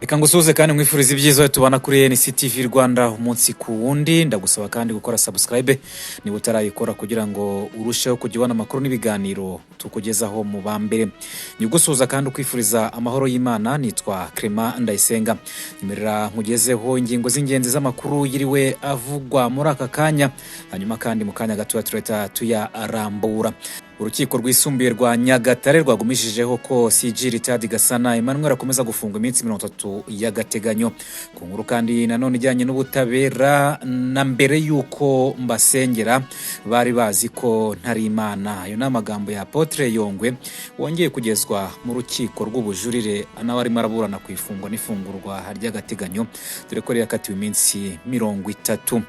Reka ngusuhuze kandi nkwifuriza ibyiza tubana kuri NCTV Rwanda umunsi ku wundi. Ndagusaba kandi gukora subscribe niba utarayikora kugira ngo urusheho kujya amakuru n'ibiganiro tukugezaho mu bambere. Nyugusuhuza kandi kwifuriza amahoro y'Imana. Nitwa Clement Ndayisenga. Nimerera nkugezeho ingingo z'ingenzi z'amakuru yiriwe avugwa muri aka kanya, hanyuma kandi mu kanya gato tureta tuyarambura. Urukiko rwisumbuye rwa Nyagatare rwagumishijeho ko CG Richard Gasana Emmanuel akomeza gufungwa iminsi 30 y'agateganyo. Ku nkuru kandi nanone ijyanye n'ubutabera, na mbere yuko mbasengera bari bazi ko ntari Imana. Ayo n'amagambo ya Apotre Yongwe wongeye kugezwa mu rukiko rw'ubujurire anawari maraburana kwifungwa n'ifungurwa ry'agateganyo, dore ko yakatiwe iminsi 30.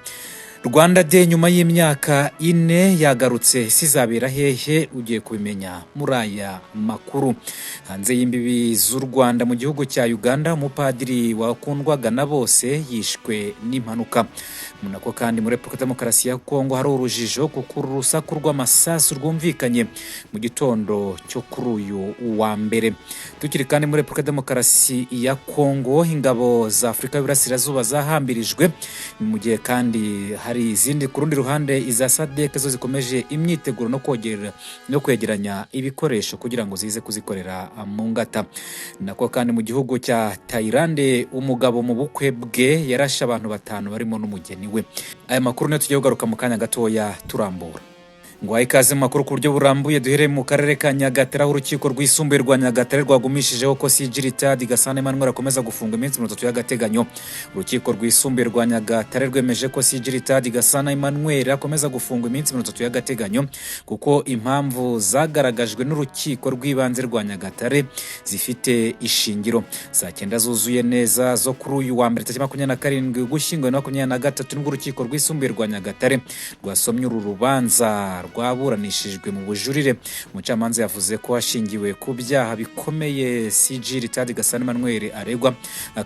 Rwanda Day nyuma y'imyaka 4 yagarutse, sizabera hehe ugiye kubimenya muri aya makuru. Hanze y'imbibi z'u Rwanda mu gihugu cya Uganda, umupadiri wakundwaga na bose yishwe n'impanuka. Munako kandi muri Repubulika Demokarasi ya Kongo hari urujijo kuko urusaku rw'amasasu rwumvikanye mu gitondo cyo kuri uyu wa mbere. Tukiri kandi muri Repubulika Demokarasi ya Kongo, ingabo za Afrika y'Iburasirazuba zahambirijwe, mu gihe kandi hari izindi ku rundi ruhande iza SADC zo zikomeje imyiteguro no kwegeranya ibikoresho kugira ngo zize kuzikorera mu ngata. Nako kandi mu gihugu cya Thailand, umugabo mu bukwe bwe yarashe abantu 5 barimo n'umugeni we. Aya makuru ne tugiye kugaruka mu kanya gatoya turambura. Ngo ikaze mu makuru ku buryo burambuye. Duhereye mu karere ka Nyagatare, urukiko rwisumbuye rwa Nyagatare rwagumishijeho ko CG Richard Gasana Emmanuel akomeza gufungwa iminsi 30 y'agateganyo. Urukiko rwisumbuye rwa Nyagatare rwemeje ko CG Richard Gasana Emmanuel akomeza gufungwa iminsi 30 y'agateganyo kuko impamvu zagaragajwe n'urukiko rw'ibanze rwa Nyagatare zifite ishingiro. Saa 9 zuzuye neza zo kuri uyu wa mbere 27 Ugushyingo 2023 nibwo urukiko rwisumbuye rwa Nyagatare rwasomye uru rubanza rwaburanishijwe mu bujurire. Umucamanza yavuze ko hashingiwe ku byaha bikomeye CG Richard Gasana Emmanuel aregwa,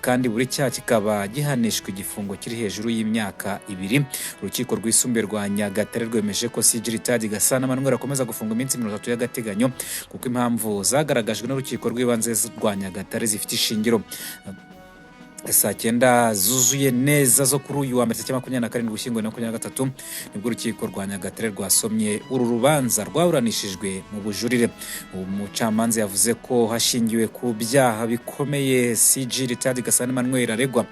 kandi buri cyaha kikaba gihanishwa igifungo kiri hejuru y'imyaka 2. Urukiko rwisumbuye rwa Nyagatare rwemeje ko CG Richard Gasana Emmanuel akomeza gufungwa iminsi 30 y'agateganyo kuko impamvu zagaragajwe n'urukiko rw'ibanze rwa Nyagatare zifite ishingiro. Saa 9 zuzuye neza zo kuri uyu wa mbere 27 Ugushyingo 2023 nibwo urukiko rwa Nyagatare rwasomye uru rubanza rwaburanishijwe mu bujurire. Umucamanza yavuze ko hashingiwe ku byaha bikomeye CG Richard Gasana Emmanuel aregwa,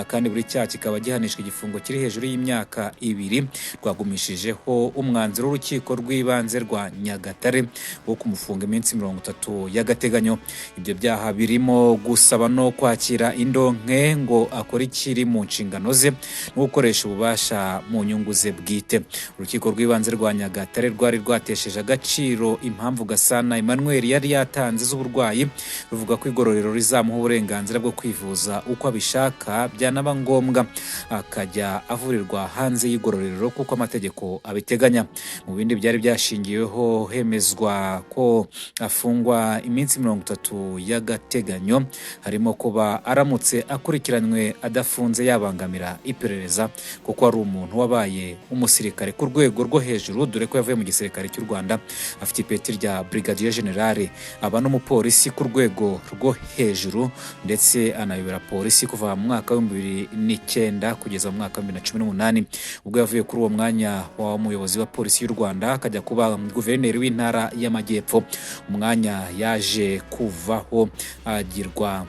kandi buri cyaha kikaba gihanishwa igifungo kiri hejuru y'imyaka 2. Rwagumishijeho umwanzuro w'urukiko rw'ibanze rwa Nyagatare wo kumufunga iminsi 30 y'agateganyo. Ibyo byaha birimo gusaba no kwakira indonke ngo akora ikiri mu nshingano ze no gukoresha ububasha mu nyungu ze bwite. Urukiko rw'ibanze rwa Nyagatare rwari rwatesheje agaciro impamvu Gasana Emmanuel yari yatanze z'uburwayi, ruvuga ko igororero rizamuha uburenganzira bwo kwivuza uko abishaka, byanaba ngombwa akajya avurirwa hanze y'igororero kuko amategeko abiteganya. Mu bindi byari byashingiweho hemezwa ko afungwa iminsi 30 y'agateganyo harimo kuba aramutse akurikiranywe adafunze yabangamira iperereza kuko ari umuntu wabaye umusirikare ku rwego rwo hejuru, dore ko yavuye mu gisirikare cy'u Rwanda afite ipeti rya Brigadier General, aba n'umupolisi ku rwego rwo hejuru ndetse anayobora polisi kuva mu mwaka wa 2009 kugeza mu mwaka wa 2018 ubwo yavuye kuri uwo mwanya wa umuyobozi wa polisi y'u Rwanda akajya kuba guverineri w'intara y'Amajyepfo. Umwanya yaje kuvaho agirwa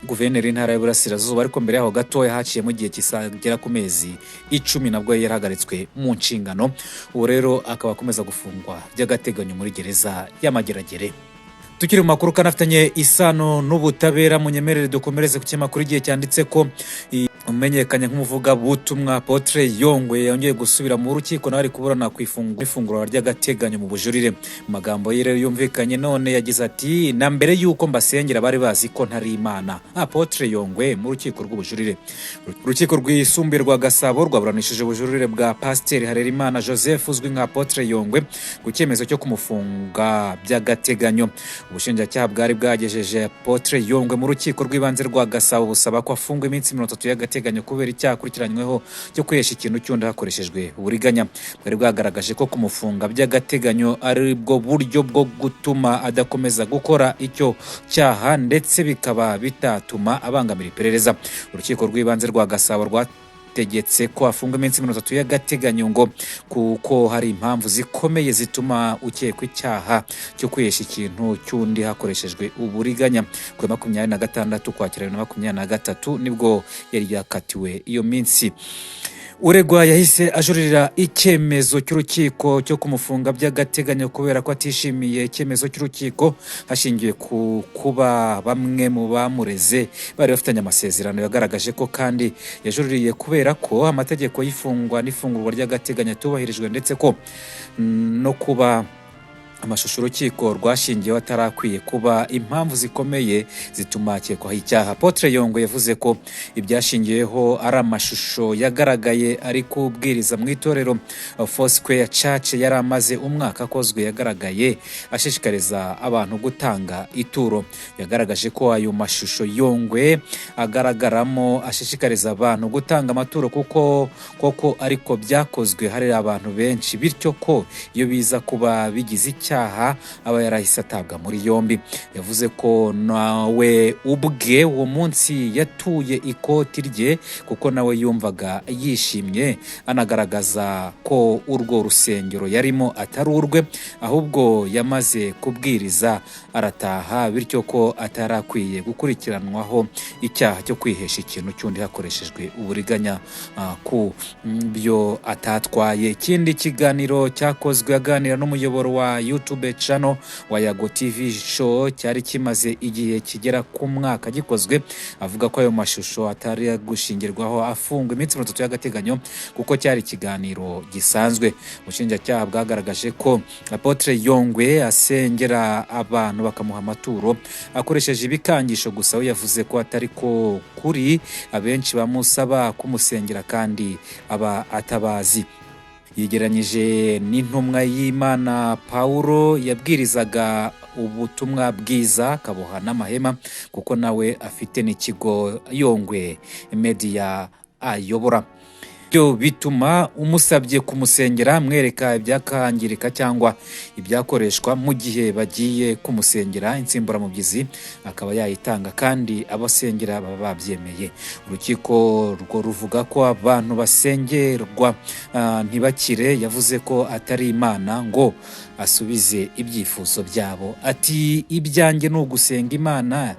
guverineri w'intara y'Iburasirazuba, ariko mbere yaho gatoya haciye mu gihe kisagera ku mezi 10 nabwo yarahagaritswe mu nshingano. Ubu rero akaba akomeza gufungwa by'agateganyo muri gereza y'Amageragere. Tukiri mu makuru kanafitanye isano n'ubutabera, munyemerere dukomereze ku kinyamakuru igihe cyanditse ko umenyekanye nk'umuvuga butumwa Apotre Yongwe yongeye gusubira mu rukiko nawe ari kuburana ku ifunguro ry'agateganyo mu bujurire. Magambo ye rero yumvikanye none yagize ati, na mbere yuko mbasengera bari bazi ko ntari Imana. Apotre Yongwe mu rukiko rw'ubujurire. Urukiko rwisumbuye rwa Gasabo rwaburanishije ubujurire bwa Pasteur Harerimana Joseph uzwi nka Apotre Yongwe ku cyemezo cyo kumufunga by'agateganyo. Ubushinjacyaha bwari bwagejeje Apotre Yongwe mu rukiko rw'ibanze rwa Gasabo busaba ko afungwa iminsi 30 y'agateganyo by'agateganyo kubera icyaha akurikiranyweho cyo kwihesha ikintu cy'undi hakoreshejwe uburiganya. Bwari bwagaragaje ko kumufunga by'agateganyo ari bwo buryo bwo gutuma adakomeza gukora icyo cyaha ndetse bikaba bitatuma abangamira iperereza. Urukiko rw'ibanze rwa Gasabo tegetse ko afungwa iminsi 30 y'agateganyo ngo kuko hari impamvu zikomeye zituma ukekwa icyaha cyo kwihesha ikintu cy'undi hakoreshejwe uburiganya. Ku 26 Ukwakira 2023 nibwo yari yakatiwe iyo minsi. Uregwa yahise ajurira icyemezo cy'urukiko cyo kumufunga by'agateganyo kubera ko atishimiye icyemezo cy'urukiko hashingiwe ku kuba bamwe mu bamureze bari bafitanye amasezerano. Yagaragaje ko kandi yajuririye kubera ko amategeko y'ifungwa n'ifungurwa ry'agateganyo tubahirijwe ndetse ko no kuba amashusho urukiko rwashingiyeho atarakwiye kuba impamvu zikomeye zituma akekwaho icyaha. Apotre Yongwe yavuze ko ibyashingiyeho ari amashusho yagaragaye ari kubwiriza mu itorero Foursquare Church yari amaze umwaka akozwe, yagaragaye ashishikariza abantu gutanga ituro. Yagaragaje ko ayo mashusho Yongwe agaragaramo ashishikariza abantu gutanga amaturo koko ariko byakozwe hari abantu benshi, bityo ko iyo biza kuba bigize icyaha aba yarahise atabwa muri yombi. Yavuze ko nawe ubwe uwo munsi yatuye ikoti rye kuko nawe yumvaga yishimye, anagaragaza ko urwo rusengero yarimo atari urwe ahubwo yamaze kubwiriza arataha, bityo ko atarakwiye gukurikiranwaho icyaha cyo kwihesha ikintu cy'undi hakoreshejwe uburiganya ku byo atatwaye. Ikindi kiganiro cyakozwe aganira n'umuyoboro wa YouTube channel wa Yago TV show cyari kimaze igihe kigera ku mwaka gikozwe, avuga ko ayo mashusho atari gushingirwaho afungwa iminsi 30 y'agateganyo kuko cyari kiganiro gisanzwe. Ubushinjacyaha bwagaragaje ko Apotre Yongwe asengera abantu bakamuha amaturo akoresheje ibikangisho gusa. We yavuze ko atari ko kuri abenshi bamusaba kumusengera kandi aba atabazi. Yegeranyije n'intumwa y'Imana Paulo yabwirizaga ubutumwa bwiza kaboha n'amahema kuko nawe afite n'ikigo Yongwe Media ayobora. Byo bituma umusabye kumusengera mwereka ibyakangirika cyangwa ibyakoreshwa mu gihe bagiye kumusengera insimburamubyizi akaba yayitanga kandi abasengera baba babyemeye. Urukiko rwo ruvuga ko abantu basengerwa ntibakire. Yavuze ko atari Imana ngo asubize ibyifuzo byabo. Ati ibyanjye no gusenga Imana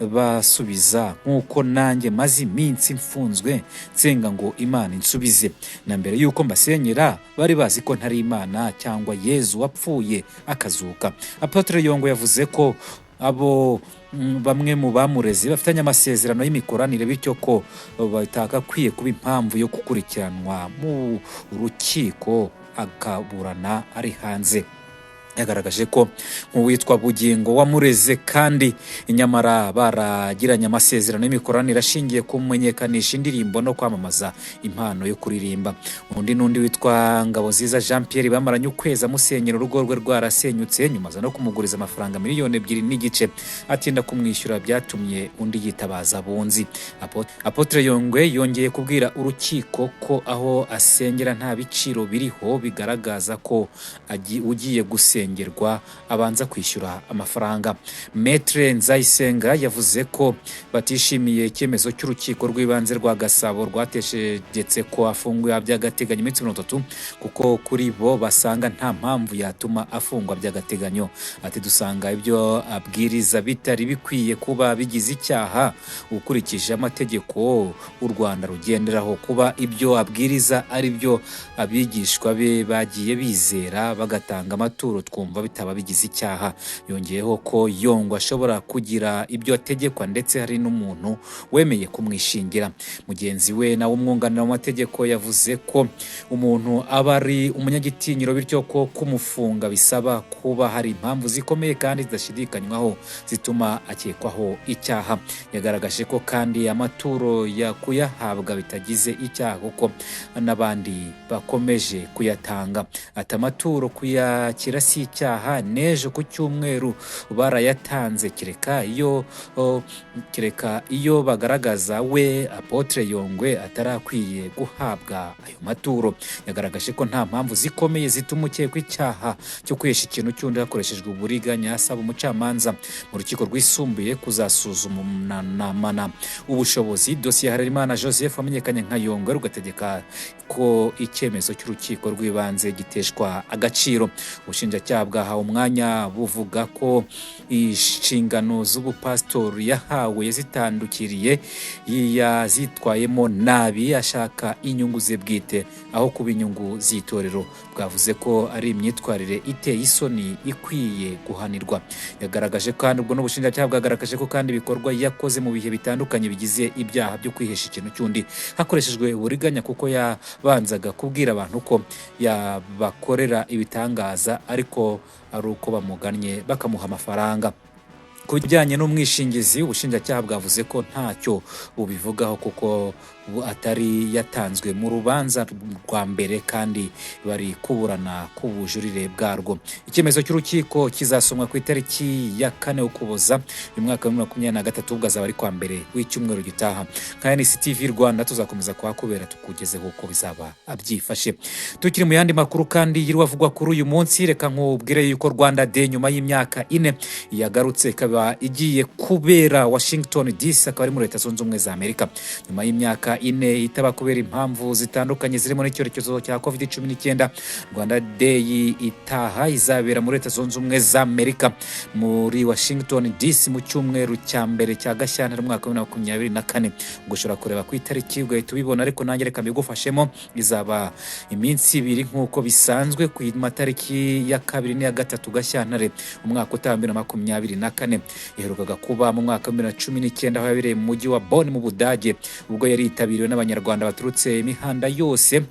ikabasubiza nkuko nanjye maze iminsi mfunzwe nsenga ngo Imana insubize. Na mbere yuko mbasenyera bari bazi ko ntari Imana cyangwa Yezu wapfuye akazuka. Apotre Yongwe yavuze ko abo bamwe mu bamurezi bafitanye amasezerano y'imikoranire, bityo ko batakakwiye kuba impamvu yo gukurikiranwa mu rukiko akaburana ari hanze. Yagaragaje ko nk'uwitwa Bugingo wamureze kandi inyamara baragiranye amasezerano y'imikoranire ashingiye kumenyekanisha indirimbo no kwamamaza impano yo kuririmba. Undi n'undi witwa Ngabonziza Jean Pierre bamaranye ukwezi amusenyera urugo rwe rwarasenyutse nyuma no kumuguriza amafaranga miliyoni 2.5 atinda kumwishyura byatumye undi yitabaza abunzi. Apotre Yongwe yongeye kubwira urukiko ko aho asengera nta biciro biriho bigaragaza ko ugiye gusengerwa abanza kwishyura amafaranga. Maître Nzayisenga yavuze ko batishimiye icyemezo cy'urukiko rw'ibanze rwa Gasabo rwateshegetse ko afungwa by'agateganyo iminsi 30 kuko kuri bo basanga nta mpamvu yatuma afungwa by'agateganyo. Ati dusanga ibyo abwiriza bitari bikwiye kuba bigize icyaha ukurikije amategeko u Rwanda rugenderaho. Kuba ibyo abwiriza ari byo abigishwa be bagiye bizera bagatanga amaturo twumva bitaba bigize icyaha. Yongeyeho ko Yongwe ashobora kugira ibyo ategekwa ndetse hari n'umuntu wemeye kumwishingira. Mugenzi we na umwunganira mu mategeko yavuze ko umuntu aba ari umunyagitinyiro, bityo ko kumufunga bisaba kuba hari impamvu zikomeye kandi zidashidikanywaho zituma akekwaho icyaha. Yagaragaje ko kandi amaturo yakuyahabwa bitagize icyaha kuko n'abandi bakomeje kuyatanga. Ati amaturo kuyakira si y'icyaha n'ejo ku cyumweru barayatanze kereka iyo bagaragaza we Apotre Yongwe atarakwiye guhabwa ayo maturo. Yagaragaje ko nta mpamvu zikomeye zituma ukekwa icyaha cyo kwihesha ikintu cy'undi hakoreshejwe uburiganya, asaba umucamanza mu rukiko rwisumbuye kuzasuzumana ubushobozi dosiye Harerimana Joseph wamenyekanye nka Yongwe, rugategeka ko icyemezo cy'urukiko rw'ibanze giteshwa agaciro. Ubushinjacyaha bwahawe umwanya buvuga ko inshingano z'ubupasitori yahawe zitandukiriye yazitwayemo nabi, ashaka inyungu ze bwite aho kuba inyungu z'itorero. Bwavuze ko ari imyitwarire iteye isoni ikwiye guhanirwa. Yagaragaje kandi ubwo n'ubushinjacyaha bwagaragaje ko kandi ibikorwa yakoze mu bihe bitandukanye bigize ibyaha byo kwihesha ikintu cy'undi hakoreshejwe uburiganya, kuko yabanzaga kubwira abantu ko yabakorera ibitangaza ariko ari uko bamugannye bakamuha amafaranga. Ku bijyanye n'umwishingizi, ubushinjacyaha bwavuze ko ntacyo bubivugaho kuko atari yatanzwe mu rubanza rwa mbere kandi bari kuburana ku bujurire bwarwo. Icyemezo cy'urukiko kizasomwa ku itariki ya 4 Ukuboza mu mwaka wa 2023 ubwo azaba ari kwa mbere w'icyumweru gitaha. Nka NCTV Rwanda tuzakomeza kuhakubera tukugezeho uko bizaba abyifashe. Tukiri mu yandi makuru kandi yirwavugwa kuri uyu munsi, reka nkubwire yuko Rwanda Day nyuma y'imyaka 4 yagarutse ikaba igiye kubera Washington DC, akaba ari muri Leta Zunze Ubumwe za Amerika. Nyuma y'imyaka 4 itaba kubera impamvu zitandukanye zirimo n'icyorezo cya COVID-19, Rwanda Day itaha izabera muri Leta Zunze Ubumwe za Amerika muri Washington DC mu cyumweru cya mbere cya Gashyantare mu mwaka wa 2024. Ugushobora kureba ku itariki ugahita ubibona, ariko nanjye reka mbigufashemo. Izaba iminsi 2 nk'uko bisanzwe ku matariki ya 2 n'iya 3 Gashyantare umwaka utaha 2024. Iherukaga kuba mu mwaka wa 2019 aho yabereye mu mujyi wa Bonn mu Budage, ubwo yari yitabiriwe n'abanyarwanda baturutse imihanda yose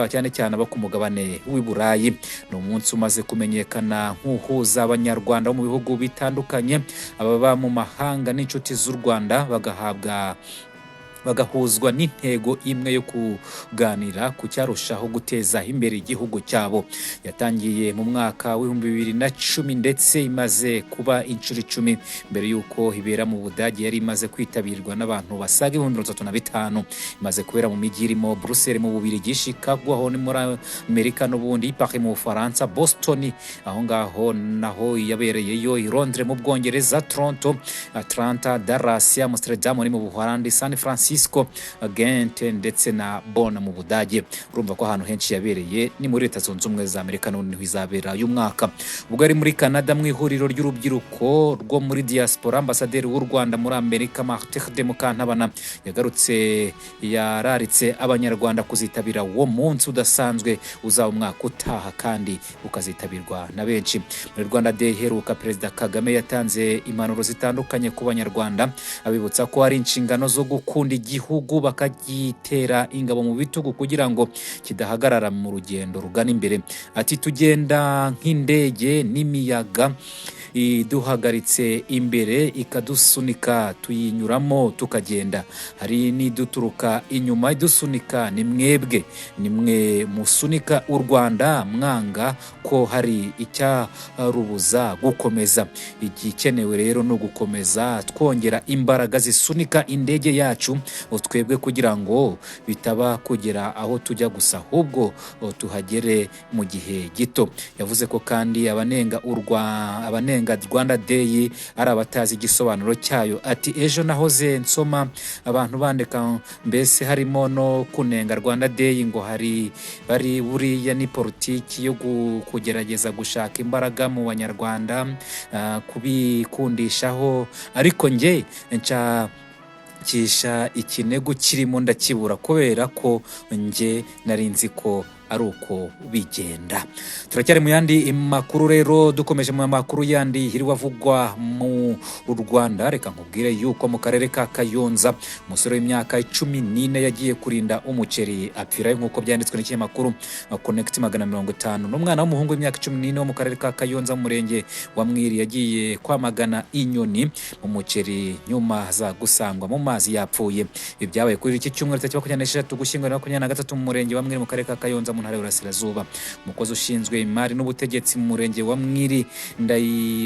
cyane cyane abo ku mugabane w'i Burayi. Ni umunsi umaze kumenyekana nk'uhuza abanyarwanda bo mu bihugu bitandukanye, ababa mu mahanga n'inshuti z'u Rwanda bagahuzwa n'intego imwe yo kuganira ku cyarushaho guteza imbere igihugu cyabo. Yatangiye mu mwaka wa 2010 ndetse imaze kuba inshuro 10 mbere yuko ibera mu Budage. Yari imaze kwitabirwa n'abantu basaga 35,000. Imaze kubera mu mijyi irimo Brussels mu Bubiligi, Chicago aho ni muri Amerika, n'ubundi Paris mu Bufaransa, Boston aho ngaho naho yabereyeyo, i Londres mu Bwongereza, Toronto, Atlanta, Dallas, Amsterdam ni mu Buholandi, San Francisco, Ghent ndetse na Bonn mu Budage. Urumva ko ahantu henshi yabereye ni muri Leta Zunze Ubumwe za Amerika, none izabera uyu mwaka. Ubwo ari muri Canada mu ihuriro ry'urubyiruko rwo muri diaspora, ambasaderi w'u Rwanda muri Amerika Martin de Mukantabana yagarutse yararitse abanyarwanda kuzitabira uwo munsi udasanzwe uzaba umwaka utaha kandi ukazitabirwa na benshi. Muri Rwanda Day heruka Perezida Kagame yatanze impanuro zitandukanye ku banyarwanda, abibutsa ko ari inshingano zo gukunda igihugu bakagitera ingabo mu bitugu kugira ngo kidahagarara mu rugendo rugana imbere. Ati tugenda nk'indege n'imiyaga iduhagaritse imbere ikadusunika tuyinyuramo tukagenda, hari n'iduturuka inyuma idusunika. Ni mwebwe, ni mwe musunika u Rwanda mwanga ko hari icyarubuza gukomeza. Igikenewe rero no gukomeza twongera imbaraga zisunika indege yacu twebwe kugira ngo bitaba kugera aho tujya gusa, ahubwo tuhagere mu gihe gito. Yavuze ko kandi abanenga Rwanda Day ari abatazi igisobanuro cyayo. Ati ejo nahoze nsoma abantu bandika mbese harimo no kunenga Rwanda Day ngo bari buriya ni politiki yo kugerageza gushaka imbaraga mu banyarwanda kubikundishaho, ariko nge kisha ikinego kirimo ndakibura kubera ko nge narinzi ko ari uko bigenda. Turacyari mu yandi makuru rero, dukomeje mu makuru yandi hirwavugwa mu Rwanda. Reka nkubwire yuko mu karere ka Kayonza umusore w'imyaka 14 yagiye kurinda umuceri apfirayo nk'uko byanditswe n'ikinyamakuru Connect 50. N'umwana w'umuhungu w'imyaka 14 wo mu karere ka Kayonza mu murenge wa Mwiri yagiye kwamagana inyoni mu muceri nyuma za gusangwa mu mazi yapfuye. Ibyabaye kuri iki cyumweru 26 Gushyingo 2023 mu murenge wa Mwiri mu karere ka Kayonza mu ntara y'Uburasirazuba. Umukozi ushinzwe imari n'ubutegetsi mu murenge wa Mwiri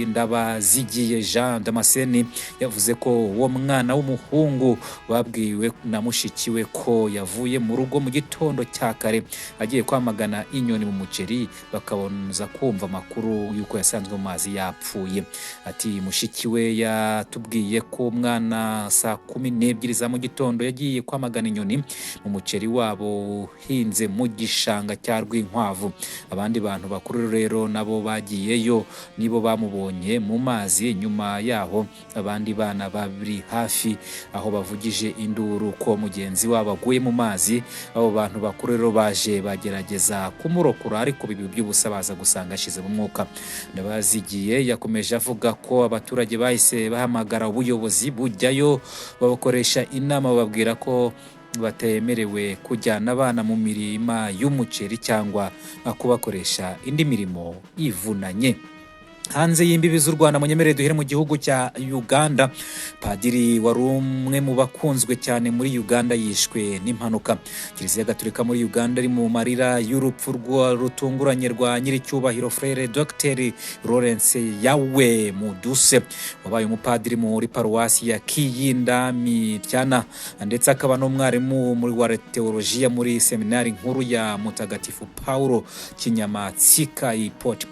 Ndabazigiye Jean Damascene yavuze ko uwo mwana w'umuhungu babwiwe na mushiki we ko yavuye mu rugo mu gitondo cya kare agiye kwamagana inyoni mu muceri, bakaboneza kumva amakuru yuko yasanzwe mu mazi yapfuye. Ati mushiki we yatubwiye ko umwana saa 12 za mu gitondo yagiye kwamagana inyoni mu muceri wabo uhinze mu gishanga cya Rwinkwavu. Abandi bantu bakuru rero nabo bagiyeyo nibo bamubonye mu mazi. Nyuma yaho abandi bana babiri hafi aho bavugije induru ko mugenzi wabo aguye mu mazi. Abo bantu bakuru rero baje bagerageza kumurokora, ariko bibi by'ubusa baza gusanga ashize mu mwuka. Ndabazigiye yakomeje avuga ko abaturage bahise bahamagara ubuyobozi bujyayo babakoresha inama, bababwira ko batemerewe kujyana abana mu mirima y'umuceri cyangwa kubakoresha indi mirimo ivunanye. Hanze y'imbibi z'u Rwanda munyemerere duhere mu gihugu cya Uganda. Padiri wari umwe mu bakunzwe cyane muri Uganda yishwe n'impanuka. Kiliziya Gatolika muri Uganda ari mu marira y'urupfu rutunguranye rwa nyiricyubahiro Frere Dr Lawrence Yawe Muduse, wabaye umupadiri muri paruwasi ya Kiyinda Mityana ndetse akaba n'umwarimu muri wa teolojiya muri seminari nkuru ya Mutagatifu Paulo Kinyamatsika i Port.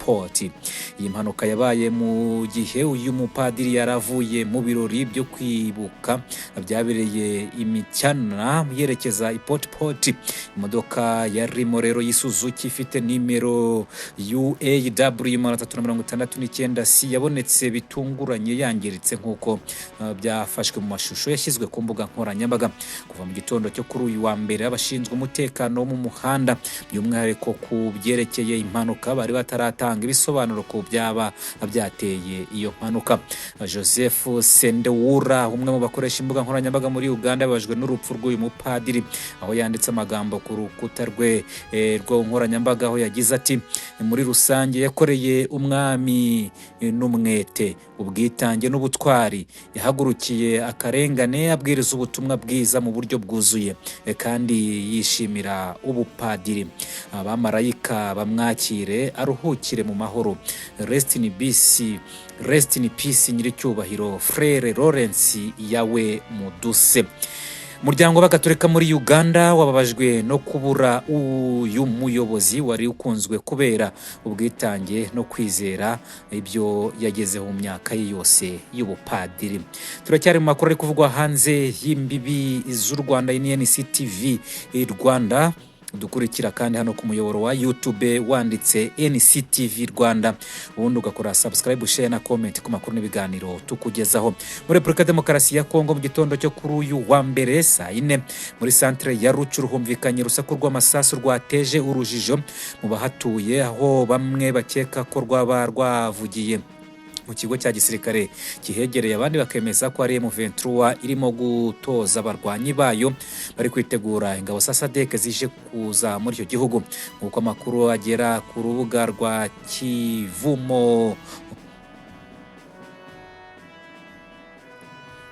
Iyi mpanuka yabaye mu gihe uyu mupadiri yaravuye mu birori byo kwibuka byabereye Imityana yerekeza i Port. Imodoka yarimo rero y'Isuzuki ifite nimero UAW 369C yabonetse bitunguranye yangiritse nk'uko byafashwe mu mashusho yashyizwe ku mbuga nkoranyambaga. Kuva mu gitondo cyo kuri uyu wa mbere abashinzwe umutekano wo mu muhanda by'umwihariko ku byerekeye impanuka bari bataratanga ibisobanuro ku byaba byateye iyo mpanuka. Joseph Sendewura, umwe mu bakoresha imbuga nkoranyambaga muri Uganda, yabajwe n'urupfu rw'uyu mupadiri, aho yanditse amagambo ku rukuta rwe rwo nkoranyambaga aho yagize ati muri rusange yakoreye umwami n'umwete, ubwitange n'ubutwari, yahagurukiye akarengane, abwiriza ubutumwa bwiza mu buryo bwuzuye kandi yishimira ubupadiri. Abamarayika bamwakire aruhukire mu mahoro. Rest in peace nyiricyubahiro Frere Lawrence Yawe Muduse. Umuryango w'Abagatolika muri Uganda wababajwe no kubura uyu muyobozi wari ukunzwe kubera ubwitange no kwizera ibyo yagezeho mu myaka ye yose y'ubupadiri. Turacyari mu makuru ari kuvugwa hanze y'imbibi z'u Rwanda. NCTV Rwanda dukurikira kandi hano ku muyoboro wa YouTube wanditse NCTV Rwanda, ubundi ugakora subscribe, share na comment ku makuru n'ibiganiro tukugezaho. Muri Repubulika Demokarasi ya Kongo mu gitondo cyo kuri uyu wa mbere saa 4 muri centre ya Rucuru humvikanye urusaku rw'amasasu rwateje urujijo mu bahatuye, aho bamwe bakeka ko rwaba rwavugiye mu kigo cya gisirikare kihegereye. Abandi bakemeza ko ari M23 irimo gutoza abarwanyi bayo bari kwitegura ingabo za SADC zije kuza muri icyo gihugu. Nk'uko amakuru agera ku rubuga rwa Kivumo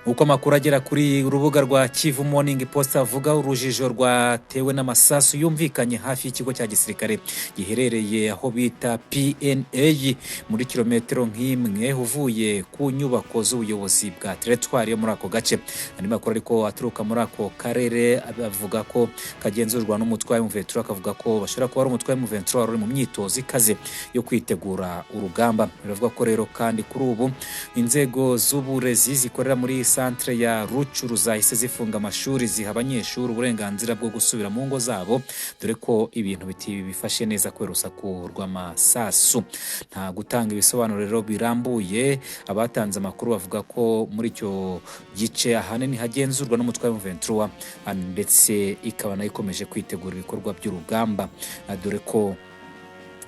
Uko makuru agera kuri urubuga rwa Kivu Morning Post avuga urujijo rwatewe n'amasasu yumvikanye hafi y'ikigo cya gisirikare giherereye aho bita PNA muri kilometero nk'imwe uvuye ku nyubako z'ubuyobozi bwa territoire yo muri ako gace. Andi makuru ariko aturuka muri ako karere avuga ko kagenzurwa n'umutwe wa M23, akavuga ko bashobora kuba ari umutwe wa M23 wari mu myitozo ikaze yo kwitegura urugamba. Biravuga ko rero kandi kuri ubu inzego z'uburezi zikorera muri centre ya Rucuru zahise zifunga amashuri, ziha abanyeshuri uburenganzira bwo gusubira mu ngo zabo, dore ko ibintu bifashe neza kubera urusaku rw'amasasu. Nta gutanga ibisobanuro rero birambuye, abatanze amakuru bavuga ko muri icyo gice ahanini hagenzurwa n'umutwe wa M23 ndetse ikaba nayo ikomeje kwitegura ibikorwa by'urugamba, dore ko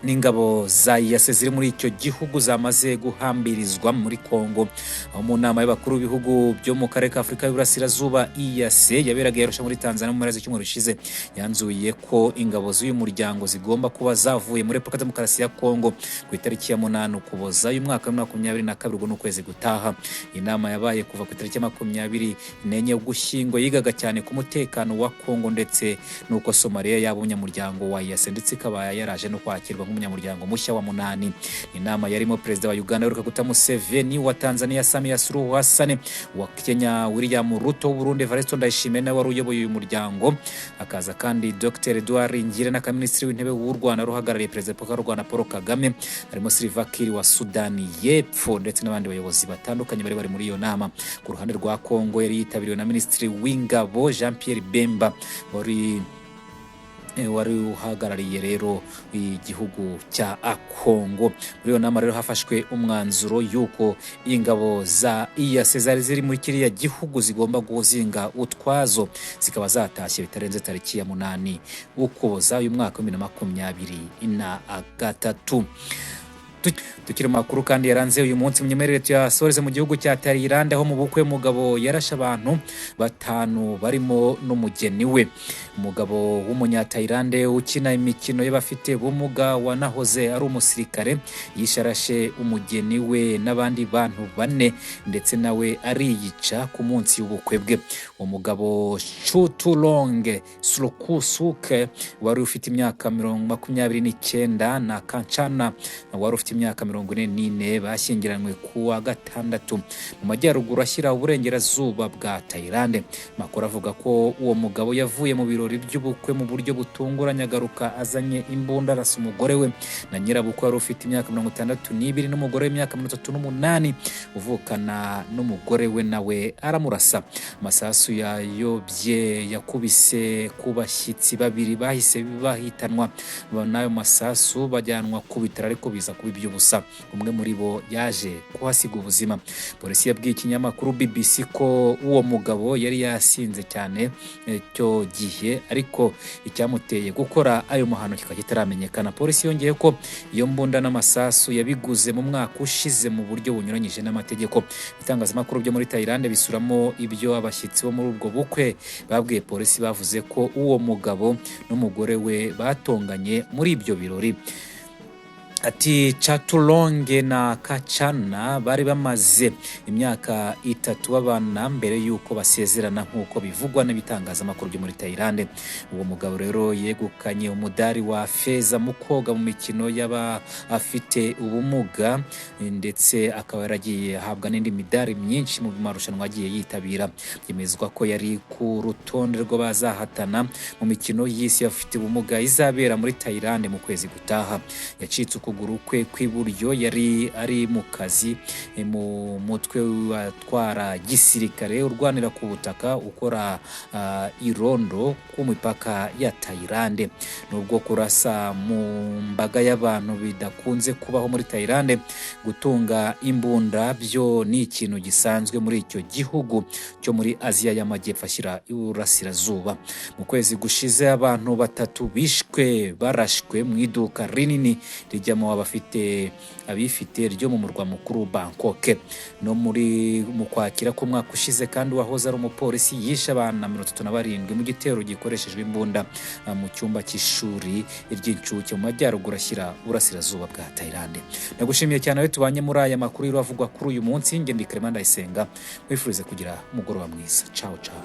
n'ingabo za EAC ziri muri icyo gihugu zamaze guhambirizwa muri Kongo, aho mu nama y'abakuru b'ibihugu byo mu karere ka Afurika y'Uburasirazuba EAC yaberaga yarusha muri Tanzania mu mpera z'icyumweru gishize, yanzuye ko ingabo z'uyu muryango zigomba kuba zavuye muri Repubulika Demokarasi ya Kongo ku itariki ya 8 Ukuboza y'umwaka wa 2022 n'ukwezi gutaha. Inama yabaye kuva ku itariki ya 24 Ugushyingo, yigaga cyane ku mutekano wa Kongo ndetse n'uko Somalia yaba umunyamuryango wa EAC, ndetse ikaba yaraje no kwakirwa nk'umunyamuryango mushya wa 8. Inama yarimo Perezida wa Uganda Yoweri Kaguta Museveni, wa Tanzania Samia Suluhu Hassan, wa Kenya William Ruto, Burundi Evariste Ndayishimiye nawe wari uyoboye uyu muryango, akaza kandi Dr Edouard Ngirente, Minisitiri w'Intebe w'u Rwanda ruhagarariye Perezida w'u Rwanda Paul Kagame, harimo Salva Kiir wa Sudani y'Epfo ndetse n'abandi bayobozi batandukanye bari muri iyo nama. Ku ruhande rwa Kongo yari yitabiriwe na Minisitiri w'Ingabo Jean Pierre Bemba wari uhagarariye rero igihugu cya Kongo. Muri iyo nama rero hafashwe umwanzuro yuko ingabo za EAC zari ziri muri kiriya gihugu zigomba guzinga utwazo, zikaba zatashye bitarenze tariki ya 8 Ukuboza uyu mwaka wa 2023. Tukiri makuru kandi yaranze uyu munsi munyemerere tuyasoreze mu gihugu cya Thailand, aho mu bukwe mugabo yarashe abantu 5 barimo n'umugeni we. Umugabo w'umunya-Thailand ukina imikino y'abafite bumuga wanahoze ari umusirikare yisharashe umugeni we n'abandi bantu 4 ndetse nawe ariyica ku munsi y'ubukwe bwe. Umugabo Chutulong Sulukusuke wari ufite imyaka 29 na Kanchana wari ufite imyaka 44 bashyingiranywe ku wa 6 mu majyaruguru ashyira uburengerazuba bwa Thailand. Makuru avuga ko uwo mugabo yavuye mu birori by'ubukwe mu buryo butunguranye, agaruka azanye imbunda arasa umugore we na nyirabukwe wari ufite imyaka 62 n'umugore w'imyaka 38 uvukana n'umugore we nawe aramurasa. Amasasu yayobye yakubise ku bashyitsi 2 bahise bahitanwa n'ayo masasu bajyanwa ku bitaro, ariko biza kuba iby'ubusa. Umwe muri bo yaje kuhasiga ubuzima. Polisi yabwiye ikinyamakuru BBC ko uwo mugabo yari yasinze cyane cyo gihe, ariko icyamuteye gukora ayo mahano kikaba kitaramenyekana. Polisi yongeye ko iyo mbunda n'amasasu yabiguze mu mwaka ushize mu buryo bunyuranyije n'amategeko. Itangazamakuru byo muri Thailand bisuramo ibyo abashyitsi bo muri ubwo bukwe babwiye polisi, bavuze ko uwo mugabo n'umugore we batonganye muri ibyo birori. Ati Chatulonge na Kachana bari bamaze imyaka 3 babana mbere yuko basezerana nk'uko bivugwa n'ibitangazamakuru byo muri Thailand. Uwo mugabo rero yegukanye umudari wa feza mu koga mu mikino y'aba afite ubumuga, ndetse akaba yaragiye ahabwa n'indi midari myinshi mu marushanwa agiye yitabira. Byemezwa ko yari ku rutonde rw'abazahatana mu mikino y'isi y'abafite ubumuga izabera muri Thailand mu kwezi gutaha. Yacitse ukuguru kwe kw'iburyo yari ari mu kazi mu mutwe watwara gisirikare urwanira ku butaka ukora irondo ku mipaka ya Thailand. Nubwo kurasa mu mbaga y'abantu bidakunze kubaho muri Thailand, gutunga imbunda byo ni ikintu gisanzwe muri icyo gihugu cyo muri Aziya y'Amajyepfo ashyira Iburasirazuba. Mu kwezi gushize abantu 3 bishwe barashwe mu iduka rinini rijyamo abifite ryo mu murwa mukuru Bangkok. No muri mu kwakira ku mwaka ushize kandi wahoze ari umupolisi yishe abana 37 mu gitero gikoreshejwe imbunda mu cyumba cy'ishuri ry'incuke mu majyaruguru ashyira Uburasirazuba bwa Thailand. Nagushimiye cyane aho tubanye muri aya makuru iravugwa kuri uyu munsi. Nge ndi Clement Ndayisenga, wifurize kugira umugoroba mwiza. Ciao ciao.